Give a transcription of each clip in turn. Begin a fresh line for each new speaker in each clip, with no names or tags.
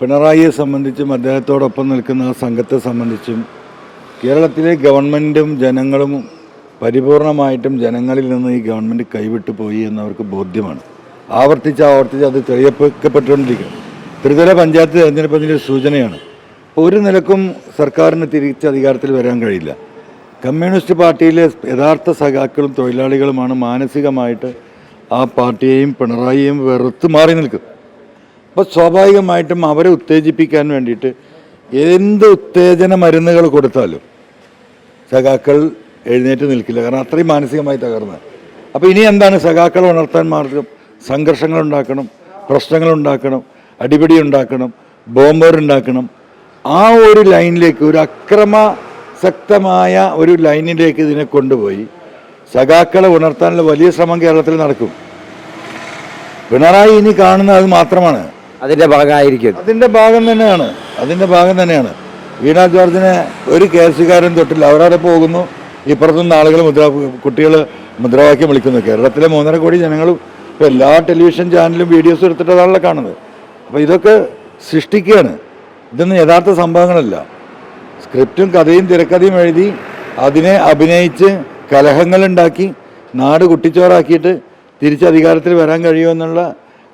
പിണറായിയെ സംബന്ധിച്ചും അദ്ദേഹത്തോടൊപ്പം നിൽക്കുന്ന ആ സംഘത്തെ സംബന്ധിച്ചും കേരളത്തിലെ ഗവൺമെൻറ്റും ജനങ്ങളും പരിപൂർണമായിട്ടും ജനങ്ങളിൽ നിന്ന് ഈ ഗവൺമെൻറ് കൈവിട്ടു പോയി എന്നവർക്ക് ബോധ്യമാണ്. ആവർത്തിച്ച് അത് തെളിയിക്കപ്പെട്ടുകൊണ്ടിരിക്കുകയാണ്. ത്രിതല പഞ്ചായത്ത് തെരഞ്ഞെടുപ്പതിൻ്റെ സൂചനയാണ്. ഒരു നിലക്കും സർക്കാരിന് തിരിച്ച് അധികാരത്തിൽ വരാൻ കഴിയില്ല. കമ്മ്യൂണിസ്റ്റ് പാർട്ടിയിലെ യഥാർത്ഥ സഖാക്കളും തൊഴിലാളികളുമാണ് മാനസികമായിട്ട് ആ പാർട്ടിയെയും പിണറായിയെയും വെറുത്ത് മാറി നിൽക്കും. അപ്പോൾ സ്വാഭാവികമായിട്ടും അവരെ ഉത്തേജിപ്പിക്കാൻ വേണ്ടിയിട്ട് എന്ത് ഉത്തേജന മരുന്നുകൾ കൊടുത്താലും സഖാക്കൾ എഴുന്നേറ്റ് നിൽക്കില്ല. കാരണം അത്രയും മാനസികമായി തകർന്ന്. അപ്പോൾ ഇനി എന്താണ് സഖാക്കളെ ഉണർത്താൻ മാർഗം? സംഘർഷങ്ങളുണ്ടാക്കണം, പ്രശ്നങ്ങളുണ്ടാക്കണം, അടിപിടി ഉണ്ടാക്കണം, ബോംബറുണ്ടാക്കണം. ആ ഒരു ലൈനിലേക്ക്, ഒരു അക്രമാസക്തമായ ഒരു ലൈനിലേക്ക് ഇതിനെ കൊണ്ടുപോയി സഖാക്കളെ ഉണർത്താനുള്ള വലിയ ശ്രമം കേരളത്തിൽ നടക്കും. പിണറായി ഇനി കാണുന്നത് അത് മാത്രമാണ്.
അതിൻ്റെ ഭാഗമായിരിക്കും.
അതിൻ്റെ ഭാഗം തന്നെയാണ്. വീണ ജോർജിനെ ഒരു കേസുകാരൻ തൊട്ടില്ല. അവരവിടെ പോകുന്നു, ഇപ്പുറത്തുനിന്ന് ആളുകൾ കുട്ടികൾ മുദ്രാവാക്യം വിളിക്കുന്നു. കേരളത്തിലെ 3.5 കോടി ജനങ്ങളും ഇപ്പോൾ എല്ലാ ടെലിവിഷൻ ചാനലും വീഡിയോസ് എടുത്തിട്ട് അതാണല്ലോ കാണുന്നത്. അപ്പോൾ ഇതൊക്കെ സൃഷ്ടിക്കുകയാണ്. ഇതൊന്നും യഥാർത്ഥ സംഭവങ്ങളല്ല. സ്ക്രിപ്റ്റും കഥയും തിരക്കഥയും എഴുതി അതിനെ അഭിനയിച്ച് കലഹങ്ങളുണ്ടാക്കി നാട് കുട്ടിച്ചോറാക്കിയിട്ട് തിരിച്ച് അധികാരത്തിൽ വരാൻ കഴിയുമെന്നുള്ള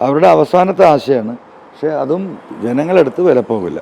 അവരുടെ അവസാനത്തെ ആശയമാണ്. പക്ഷേ അതും ജനങ്ങളെടുത്ത് വില പോകില്ല.